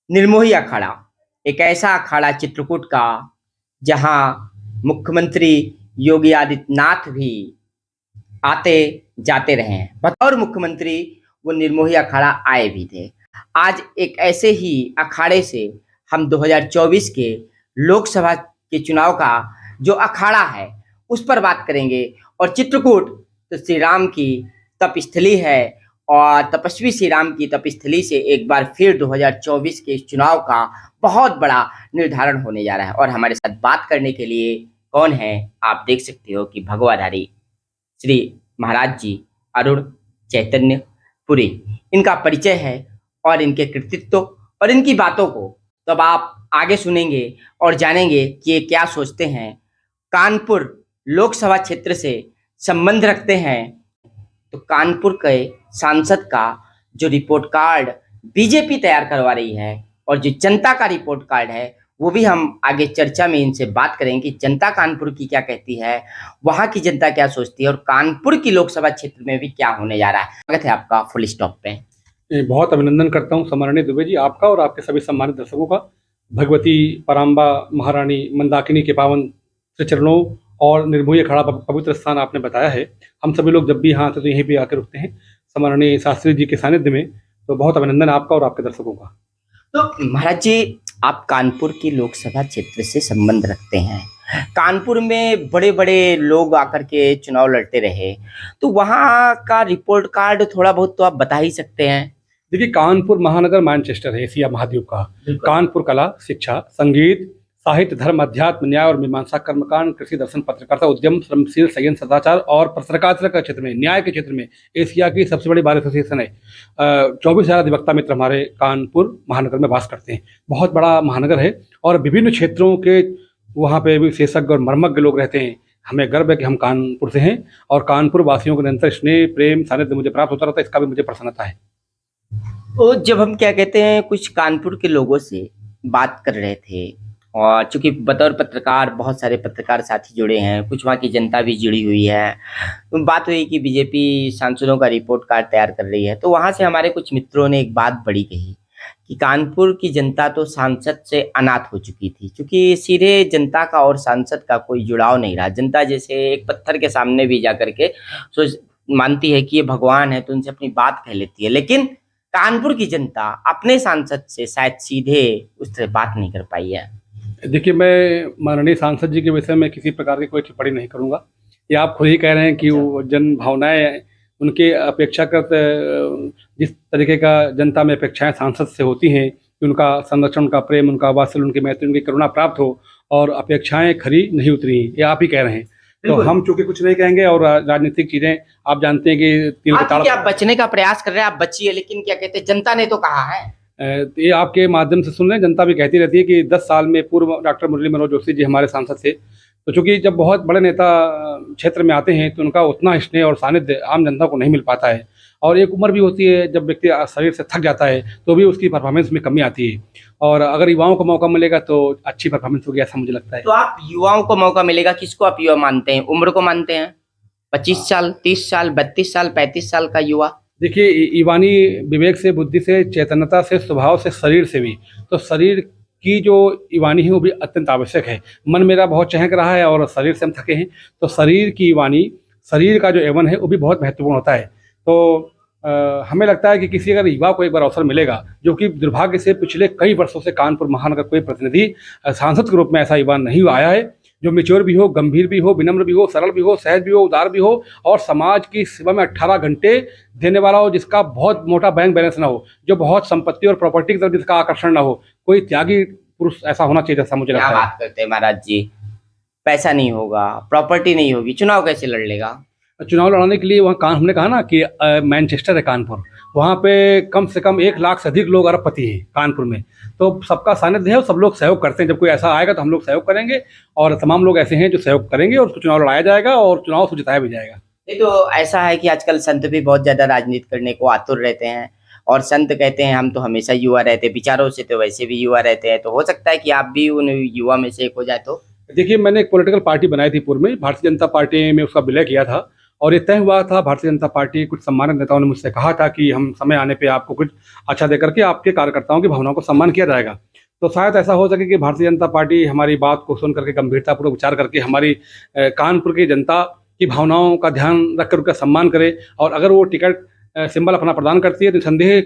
निर्मोही अखाड़ा, एक ऐसा अखाड़ा चित्रकूट का जहां मुख्यमंत्री योगी आदित्यनाथ भी आते जाते रहे हैं। बतौर मुख्यमंत्री वो निर्मोही अखाड़ा आए भी थे। आज एक ऐसे ही अखाड़े से हम 2024 के लोकसभा के चुनाव का जो अखाड़ा है उस पर बात करेंगे। और चित्रकूट तो श्री राम की तपस्थली है और तपस्वी श्री राम की तपस्थली से एक बार फिर 2024 के इस चुनाव का बहुत बड़ा निर्धारण होने जा रहा है। और हमारे साथ बात करने के लिए कौन है, आप देख सकते हो कि भगवाधारी श्री महाराज जी अरुण चैतन्य पुरी, इनका परिचय है और इनके कृतित्व और इनकी बातों को तो अब आप आगे सुनेंगे और जानेंगे कि ये क्या सोचते हैं। कानपुर लोकसभा क्षेत्र से संबंध रखते हैं तो कानपुर के सांसद का जो रिपोर्ट कार्ड बीजेपी तैयार करवा रही है और जो जनता का रिपोर्ट कार्ड है वो भी हम आगे चर्चा में इनसे बात करेंगे कि जनता कानपुर की क्या कहती है, वहां की जनता क्या सोचती है और कानपुर की लोकसभा क्षेत्र में भी क्या होने जा रहा है। स्वागत है आपका फुल स्टॉप पे। बहुत अभिनंदन करता हूं सम्माननीय दुबे जी, आपका और आपके सभी सम्मानित दर्शकों का। भगवती पराम्बा महारानी मंदाकिनी के पावन श्री चरणों और निर्मोही अखाड़ा पवित्र स्थान आपने बताया है। हम सभी लोग जब भी यहाँ आते तो यहीं पे आकर रुकते हैं सम्माननीय शास्त्री जी के सानिध्य में। तो बहुत अभिनंदन आपका और आपके दर्शकों का। तो महाराज जी, आप कानपुर की लोकसभा क्षेत्र से संबंध रखते हैं। कानपुर में बड़े बड़े लोग आकर के चुनाव लड़ते रहे, तो वहाँ का रिपोर्ट कार्ड थोड़ा बहुत तो आप बता ही सकते हैं। देखिए, कानपुर महानगर मैनचेस्टर है एशिया महाद्वीप का। कानपुर कला, शिक्षा, संगीत, साहित्य, धर्म, अध्यात्म, न्याय और मीमांसा, कर्मकांड, कृषि, दर्शन, पत्रकारिता, उद्यम, श्रमशील, संयम, सदाचार और पत्रकारिता के क्षेत्र में, न्याय के क्षेत्र में एशिया की सबसे बड़ी बार एसोसिएशन है। 24,000 अधिवक्ता मित्र हमारे कानपुर महानगर में वास करते हैं। बहुत बड़ा महानगर है और विभिन्न क्षेत्रों के वहाँ पे विशेषज्ञ और मर्मज्ञ लोग रहते हैं। हमें गर्व है कि हम कानपुर से हैं और कानपुर वासियों को निरंतर स्नेह, प्रेम, सानिध्य मुझे प्राप्त होता रहता है। इसका भी मुझे प्रसन्नता है। तो जब हम क्या कहते हैं कुछ कानपुर के लोगों से बात कर रहे थे, और चूंकि बतौर पत्रकार बहुत सारे पत्रकार साथी जुड़े हैं, कुछ वहाँ की जनता भी जुड़ी हुई है, तो बात हुई कि बीजेपी सांसदों का रिपोर्ट कार्ड तैयार कर रही है। तो वहाँ से हमारे कुछ मित्रों ने एक बात बड़ी कही कि कानपुर की जनता तो सांसद से अनाथ हो चुकी थी, क्योंकि सीधे जनता का और सांसद का कोई जुड़ाव नहीं रहा। जनता जैसे एक पत्थर के सामने भी जा करके सोच मानती है कि ये भगवान है, तो उनसे अपनी बात कह लेती है, लेकिन कानपुर की जनता अपने सांसद से शायद सीधे उस तरह बात नहीं कर पाई है। देखिए, मैं माननीय सांसद जी के विषय में किसी प्रकार की कोई टिप्पणी नहीं करूंगा। ये आप खुद ही कह रहे हैं कि वो जन भावनाएं उनके अपेक्षाकृत जिस तरीके का जनता में अपेक्षाएं सांसद से होती हैं कि उनका संरक्षण, उनका प्रेम, उनका वात्सल्य, उनकी मैत्री, उनकी करुणा प्राप्त हो, और अपेक्षाएं खरी नहीं उतरी। ये आप ही कह रहे हैं। तो हम चूंकि कुछ नहीं कहेंगे, और राजनीतिक चीजें आप जानते हैं कि तीन के ताड़। आप बचने का प्रयास कर रहे हैं, आप बचिए, लेकिन क्या कहते हैं जनता ने तो कहा है। ये आपके माध्यम से सुन रहे हैं, जनता भी कहती रहती है कि 10 साल में पूर्व डॉक्टर मुरली मनोहर जोशी जी हमारे सांसद थे। तो चूंकि जब बहुत बड़े नेता क्षेत्र में आते हैं तो उनका उतना स्नेह और सानिध्य आम जनता को नहीं मिल पाता है। और एक उम्र भी होती है जब व्यक्ति शरीर से थक जाता है तो भी उसकी परफॉर्मेंस में कमी आती है। और अगर युवाओं को मौका मिलेगा तो अच्छी परफॉर्मेंस होगी, ऐसा मुझे लगता है। तो आप युवाओं को मौका मिलेगा, किसको आप युवा मानते हैं? उम्र को मानते हैं? 25 साल, 30 साल, 32 साल, 35 साल का युवा? देखिए, ईवानी विवेक से, बुद्धि से, चैतन्यता से, स्वभाव से, शरीर से भी। तो शरीर की जो ईवानी है वो भी अत्यंत आवश्यक है। मन मेरा बहुत चहक रहा है और शरीर से हम थके हैं, तो शरीर की ईवानी, शरीर का जो एवन है वो भी बहुत महत्वपूर्ण होता है। तो हमें लगता है कि किसी अगर युवा को एक बार अवसर मिलेगा, जो कि दुर्भाग्य से पिछले कई वर्षों से कानपुर महानगर कोई प्रतिनिधि सांसद के रूप में ऐसा युवा नहीं आया है, जो मेच्योर भी हो, गंभीर भी हो, विनम्र भी हो, सरल भी हो, सहज भी हो, उदार भी हो, और समाज की सेवा में 18 घंटे देने वाला हो, जिसका बहुत मोटा बैंक बैलेंस ना हो, जो बहुत संपत्ति और प्रॉपर्टी की तरफ जिसका आकर्षण ना हो। कोई त्यागी पुरुष ऐसा होना चाहिए, जैसा मुझे लगता है। बात करते हैं महाराज जी, पैसा नहीं होगा, प्रॉपर्टी नहीं होगी, चुनाव कैसे लड़ लेगा? चुनाव लड़ाने के लिए वहाँ हमने कहा ना कि मैनचेस्टर है कानपुर, वहाँ पे कम से कम 1 लाख से अधिक लोग अरबपति हैं कानपुर में। तो सबका सानिध्य है और सब लोग सहयोग करते हैं। जब कोई ऐसा आएगा तो हम लोग सहयोग करेंगे, और तमाम लोग ऐसे हैं जो सहयोग करेंगे, और उसको चुनाव लड़ाया जाएगा और चुनाव से जिताया भी जाएगा। ये तो ऐसा है कि आजकल संत भी बहुत ज्यादा राजनीति करने को आतुर रहते हैं, और संत कहते हैं हम तो हमेशा युवा रहते हैं, विचारों से तो वैसे भी युवा रहते हैं। तो हो सकता है कि आप भी उन युवा में से एक हो जाए। तो देखिए, मैंने एक पॉलिटिकल पार्टी बनाई थी पूर्व में, भारतीय जनता पार्टी में उसका विलय किया था, और ये तय हुआ था। भारतीय जनता पार्टी कुछ सम्मानित नेताओं ने मुझसे कहा था कि हम समय आने पे आपको कुछ अच्छा दे करके आपके कार्यकर्ताओं की भावनाओं को सम्मान किया जाएगा। तो शायद ऐसा हो सके कि भारतीय जनता पार्टी हमारी बात को सुन करके गंभीरतापूर्वक विचार करके हमारी कानपुर की जनता की भावनाओं का ध्यान रखकर उनका सम्मान करे, और अगर वो टिकट सिंबल अपना प्रदान करती है तो निसंदेह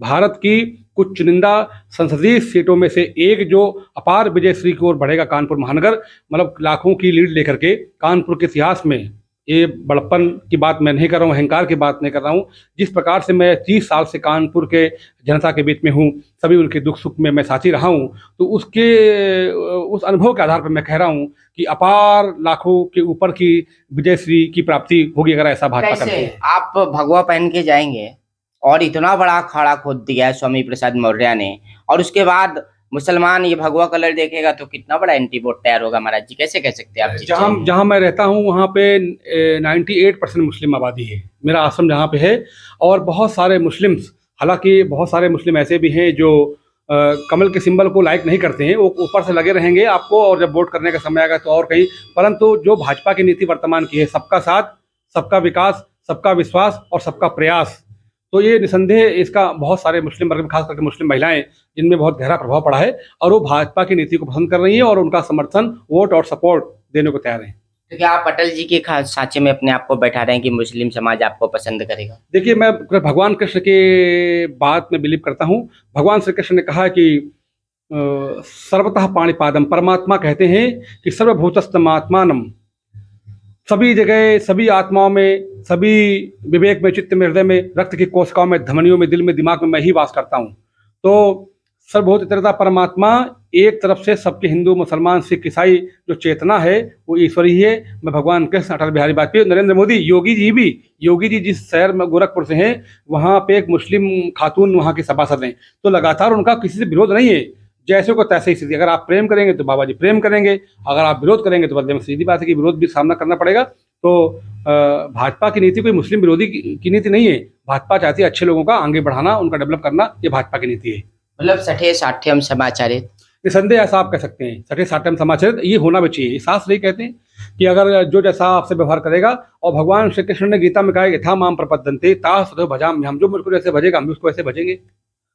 भारत की कुछ चुनिंदा संसदीय सीटों में से एक जो अपार विजयश्री की ओर बढ़ेगा कानपुर महानगर, मतलब लाखों की लीड लेकर के कानपुर के इतिहास में। ये बड़प्पन की बात मैं नहीं कर रहा हूँ, अहंकार की बात नहीं कर रहा हूँ। जिस प्रकार से मैं 30 साल से कानपुर के जनता के बीच में हूँ, सभी उनके दुख सुख में मैं साथी रहा हूँ, तो उस अनुभव के आधार पर मैं कह रहा हूँ कि अपार लाखों के ऊपर की विजयश्री की प्राप्ति होगी अगर ऐसा भाजपा करती कैसे है। आप भगवा पहन के जाएंगे और इतना बड़ा अखाड़ा खोद दिया है स्वामी प्रसाद मौर्य ने, और उसके बाद मुसलमान ये भगवा कलर देखेगा तो कितना बड़ा एंटी वोट तैयार होगा महाराज जी, कैसे कह सकते हैं आप? जहाँ मैं रहता हूँ वहाँ पे 98% मुस्लिम आबादी है। मेरा आश्रम जहाँ पे है, और बहुत सारे मुस्लिम्स, हालांकि बहुत सारे मुस्लिम ऐसे भी हैं जो कमल के सिंबल को लाइक नहीं करते हैं, वो ऊपर से लगे रहेंगे आपको, और जब वोट करने का समय आएगा तो और कहीं। परंतु जो भाजपा की नीति वर्तमान की है, सबका साथ, सबका विकास, सबका विश्वास और सबका प्रयास, तो ये निसंदेह इसका बहुत सारे मुस्लिम वर्ग में, खास करके मुस्लिम महिलाएं, जिनमें बहुत गहरा प्रभाव पड़ा है, और वो भाजपा की नीति को पसंद कर रही हैं और उनका समर्थन, वोट और सपोर्ट देने को तैयार हैं। तो क्या आप अटल जी के साँचे में अपने आप को बैठा रहे हैं कि मुस्लिम समाज आपको पसंद करेगा? देखिए, मैं भगवान कृष्ण के बात में बिलीव करता हूँ। भगवान श्री कृष्ण ने कहा कि सर्वतः पाणिपादम, परमात्मा कहते हैं कि सर्वभूतस्तमात्मानम, सभी जगह, सभी आत्माओं में, सभी विवेक में, चित्त में, हृदय में, रक्त की कोशिकाओं में, धमनियों में, दिल में, दिमाग में मैं ही वास करता हूँ। तो सर्वभूत इतरता परमात्मा एक तरफ से सबके हिंदू, मुसलमान, सिख, ईसाई जो चेतना है वो ईश्वरी है। मैं भगवान कृष्ण, अटल बिहारी वाजपेयी, नरेंद्र मोदी, योगी जी जिस शहर में गोरखपुर से हैं, वहाँ पे एक मुस्लिम खातून वहाँ की सभासद हैं, तो लगातार उनका किसी से विरोध नहीं है। जैसे को तैसे ही स्थिति, अगर आप प्रेम करेंगे तो बाबा जी प्रेम करेंगे, अगर आप विरोध करेंगे तो बदले में सीधी बात है कि विरोध भी सामना करना पड़ेगा। तो भाजपा की नीति कोई मुस्लिम विरोधी की नीति नहीं है। भाजपा चाहती है अच्छे लोगों का आगे बढ़ाना, उनका डेवलप करना, ये भाजपा की नीति है। मतलब सठे साठ्यम समाचारित, निसंदेह ऐसा आप कह सकते हैं, सठे साठ्यम समाचारित ये होना भी चाहिए। शास्त्र यही कहते हैं कि अगर जो जैसा आपसे व्यवहार करेगा, और भगवान श्री कृष्ण ने गीता में कहा यथा माम प्रपद्यन्ते ता सदैव भजाम्यहम्, हम जो मुझको जैसे भजेगा हम भी उसको ऐसे भजेंगे।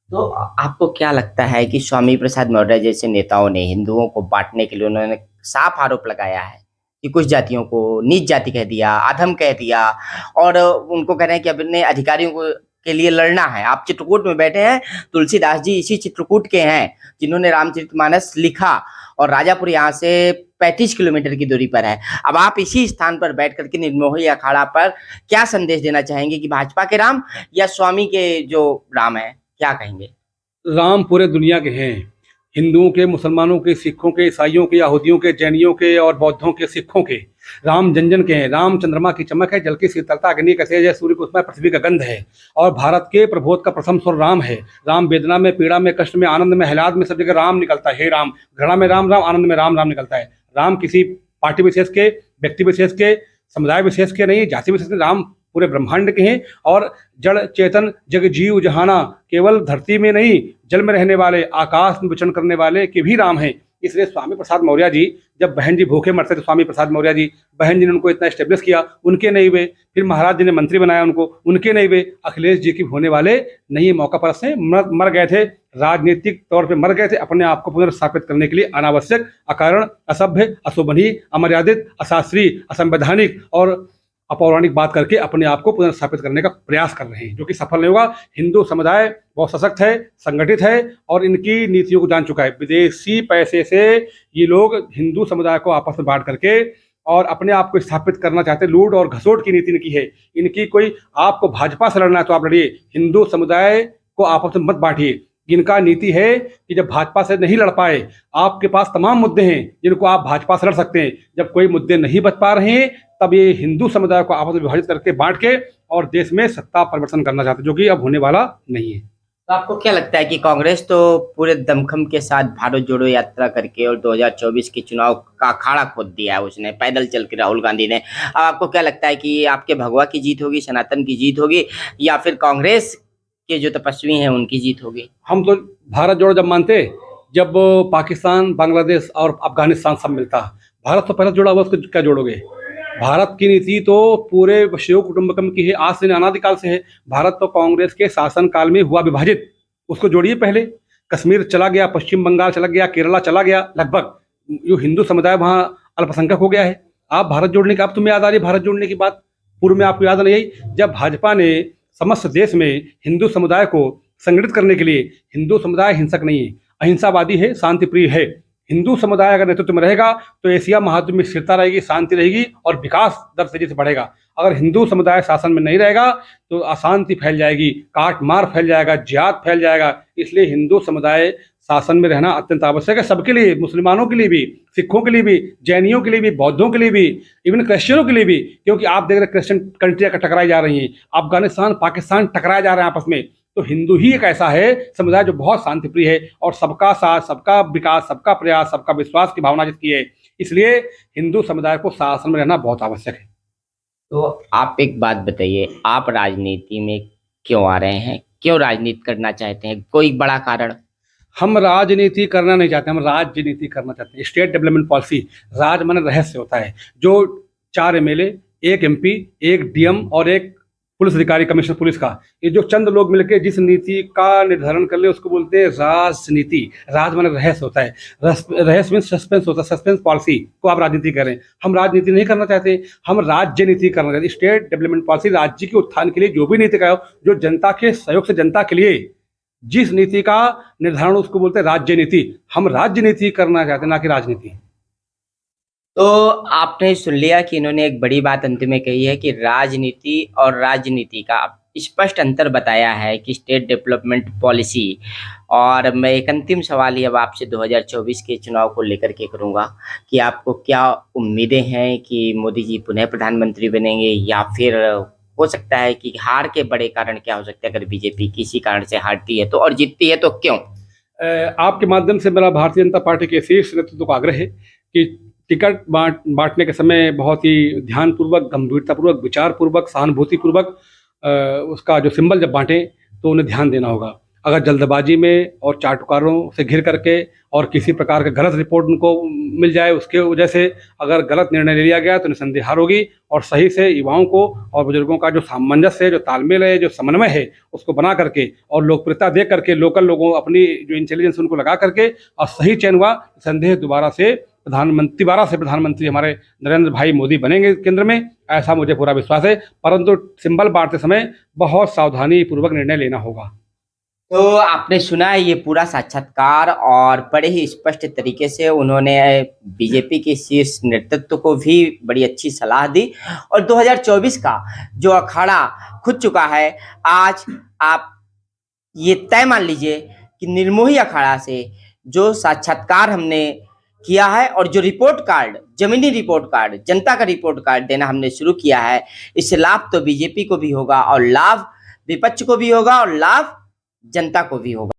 तो आपको क्या लगता है कि स्वामी प्रसाद मौर्य जैसे नेताओं ने हिंदुओं को बांटने के लिए उन्होंने साफ आरोप लगाया है कि कुछ जातियों को नीच जाति कह दिया, अधम कह दिया, और उनको कह रहे हैं कि अपने अधिकारियों को के लिए लड़ना है। आप चित्रकूट में बैठे हैं, तुलसीदास जी इसी चित्रकूट के हैं जिन्होंने रामचरितमानस लिखा, और राजापुर यहाँ से 35 किलोमीटर की दूरी पर है। अब आप इसी स्थान पर बैठ करके निर्मोही अखाड़ा पर क्या संदेश देना चाहेंगे कि भाजपा के राम या स्वामी के जो राम है, क्या कहेंगे? राम पूरे दुनिया के हैं, हिंदुओं के, मुसलमानों के, सिखों के, ईसाइयों के, यहूदियों के, जैनियों के और बौद्धों के, सिखों के। राम जन जन के हैं। राम चंद्रमा की चमक है, जल की शीतलता, अग्नि का तेज है, सूर्य को पृथ्वी का गंध है, और भारत के प्रबोध का प्रथम स्वर राम है। राम वेदना में, पीड़ा में, कष्ट में, आनंद में, आह्लाद में, सब जगह राम निकलता है। हे राम, घृणा में राम राम, आनंद में राम राम निकलता है। राम किसी पार्टी विशेष के, व्यक्ति विशेष के, समुदाय विशेष के नहीं, जाति विशेष के, राम पूरे ब्रह्मांड के हैं। और जड़ चेतन जग जीव जहाना, केवल धरती में नहीं, जल में रहने वाले, आकाश में विचरण करने वाले के भी राम हैं। इसलिए स्वामी प्रसाद मौर्य जी, जब बहन जी भूखे मरते थे, स्वामी प्रसाद मौर्य जी, बहन जी ने उनको इतना एस्टेब्लिश किया, उनके नहीं हुए। फिर महाराज जी ने मंत्री बनाया उनको, उनके नहीं हुए। अखिलेश जी की होने वाले नहीं, मौका पर से मर गए थे, राजनीतिक तौर पे मर गए थे, अपने आप को पुनर्स्थापित करने के लिए अनावश्यक, अकारण, असभ्य, अशोभनीय, अमर्यादित, अशास्त्रीय, असंवैधानिक और अपौराणिक बात करके अपने आप को पुनर्स्थापित करने का प्रयास कर रहे हैं, जो कि सफल नहीं होगा। हिंदू समुदाय बहुत सशक्त है, संगठित है, और इनकी नीतियों को जान चुका है। विदेशी पैसे से ये लोग हिंदू समुदाय को आपस में बांट करके और अपने आप को स्थापित करना चाहते हैं। लूट और घसोट की नीति इनकी है। इनकी कोई, आपको भाजपा से लड़ना है तो आप लड़िए, हिंदू समुदाय को आपस में मत बांटिए। इनका नीति है कि जब भाजपा से नहीं लड़ पाए, आपके पास तमाम मुद्दे हैं जिनको आप भाजपा से लड़ सकते हैं। जब कोई मुद्दे नहीं बच पा रहे हैं, तब ये हिंदू समुदाय को आपस में विभाजित करके, बांट के, और देश में सत्ता परिवर्तन करना चाहते हैं, जो कि अब होने वाला नहीं है। तो आपको क्या लगता है कि कांग्रेस तो पूरे दमखम के साथ भारत जोड़ो यात्रा करके और 2024 के चुनाव का अखाड़ा खोद दिया है उसने, पैदल चल के राहुल गांधी ने। अब आपको क्या लगता है कि आपके भगवा की जीत होगी, सनातन की जीत होगी, या फिर कांग्रेस के जो तपस्वी हैं उनकी जीत होगी? हम तो भारत जोड़ो जब मानते, जब पाकिस्तान, बांग्लादेश और अफगानिस्तान सब मिलता, भारत तो पहले जोड़ा हुआ, उसको क्या जोड़ोगे? भारत की नीति तो पूरे वैश्विक कुटुंबकम की है, आज से अनादिकाल से है। भारत तो कांग्रेस के शासन काल में हुआ विभाजित, उसको जोड़िए पहले। कश्मीर चला गया, पश्चिम बंगाल चला गया, केरला चला गया, लगभग जो हिंदू समुदाय वहाँ अल्पसंख्यक हो गया है। आप भारत जोड़ने की, अब तुम्हें याद आ रही है भारत जोड़ने की बात, पूर्व में आपको याद नहीं आई? जब भाजपा ने समस्त देश में हिंदू समुदाय को संगठित करने के लिए, हिंदू समुदाय हिंसक नहीं है, अहिंसावादी है, शांति प्रिय है। हिंदू समुदाय अगर नेतृत्व में रहेगा तो एशिया महाद्वीप में स्थिरता रहेगी, शांति रहेगी और विकास दर तेजी से बढ़ेगा। अगर हिंदू समुदाय शासन में नहीं रहेगा तो अशांति फैल जाएगी, काट मार फैल जाएगा, जिहाद फैल जाएगा। इसलिए हिंदू समुदाय शासन में रहना अत्यंत आवश्यक है, सबके लिए, मुसलमानों के लिए भी, सिखों के लिए भी, जैनियों के लिए भी, बौद्धों के लिए भी, इवन क्रिश्चियनों के लिए भी। क्योंकि आप देख रहे हैं क्रिश्चियन कंट्रियां टकराई जा रही हैं, अफगानिस्तान पाकिस्तान टकराए जा रहे हैं आपस में। तो हिंदू ही एक ऐसा है समुदाय जो बहुत शांतिप्रिय है और सबका साथ, सबका विकास, सबका प्रयास, सबका विश्वास की भावना जिसकी है। इसलिए हिंदू समुदाय को शासन में रहना बहुत आवश्यक है। तो आप एक बात बताइए, आप राजनीति में क्यों आ रहे हैं, क्यों राजनीति करना चाहते हैं, कोई बड़ा कारण? हम राजनीति करना नहीं चाहते, हम राजनीति करना चाहते हैं। स्टेट डेवलपमेंट पॉलिसी, राज माने रहस्य होता है। जो 4 एमएलए, 1 एमपी, 1 डीएम और 1 पुलिस अधिकारी, कमिश्नर पुलिस का, ये जो चंद लोग मिलकर जिस नीति का निर्धारण कर ले उसको बोलते हैं राजनीति। राज माने रहस्य होता है, रहस्य मीन सस्पेंस होता है, सस्पेंस पॉलिसी को आप राजनीति करें। हम राजनीति नहीं करना चाहते, हम राज्य नीति करना चाहते। स्टेट डेवलपमेंट पॉलिसी, राज्य के उत्थान के लिए जो भी नीति का हो, जो जनता के सहयोग से जनता के लिए जिस नीति का निर्धारण, उसको बोलते हैं राज्य नीति। हम राज्य नीति करना चाहते हैं, ना कि राजनीति। तो आपने सुन लिया कि इन्होंने एक बड़ी बात अंत में कही है कि राजनीति और राजनीति का स्पष्ट अंतर बताया है कि स्टेट डेवलपमेंट पॉलिसी। और मैं एक अंतिम सवाल ही अब आपसे 2024 के चुनाव को लेकर के करूंगा कि आपको क्या उम्मीदें हैं कि मोदी जी पुनः प्रधानमंत्री बनेंगे, या फिर हो सकता है कि हार के बड़े कारण क्या हो सकते हैं अगर बीजेपी किसी कारण से हारती है तो, और जीतती है तो क्यों? आपके माध्यम से मेरा भारतीय जनता पार्टी के शीर्ष नेतृत्व का आग्रह है कि टिकट बांटने के समय बहुत ही ध्यानपूर्वक, गंभीरतापूर्वक, विचारपूर्वक, सहानुभूतिपूर्वक उसका जो सिंबल जब बांटें तो उन्हें ध्यान देना होगा। अगर जल्दबाजी में और चाटुकारों से घिर करके और किसी प्रकार का गलत रिपोर्ट उनको मिल जाए, उसके वजह से अगर गलत निर्णय ले लिया गया तो निसंदेह हार होगी। और सही से युवाओं को और बुजुर्गों का जो सामंजस्य है, जो तालमेल है, जो समन्वय है, उसको बना करके और लोकप्रियता दे करके, लोकल लोगों अपनी जो इंटेलिजेंस उनको लगा करके और सही चयन हुआ, निसंदेह दोबारा से प्रधानमंत्री हमारे नरेंद्र भाई मोदी बनेंगे केंद्र में, ऐसा मुझे पूरा विश्वास है। परंतु सिंबल बांटते समय बहुत सावधानी पूर्वक निर्णय लेना होगा। तो आपने सुना है ये पूरा साक्षात्कार, और बड़े ही स्पष्ट तरीके से उन्होंने बीजेपी के शीर्ष नेतृत्व को भी बड़ी अच्छी सलाह दी। और 2024 का जो अखाड़ा खुद चुका है, आज आप ये तय मान लीजिए कि निर्मोही अखाड़ा से जो साक्षात्कार हमने किया है और जो रिपोर्ट कार्ड, जमीनी रिपोर्ट कार्ड, जनता का रिपोर्ट कार्ड देना हमने शुरू किया है, इससे लाभ तो बीजेपी को भी होगा और लाभ विपक्ष को भी होगा और लाभ जनता को भी होगा।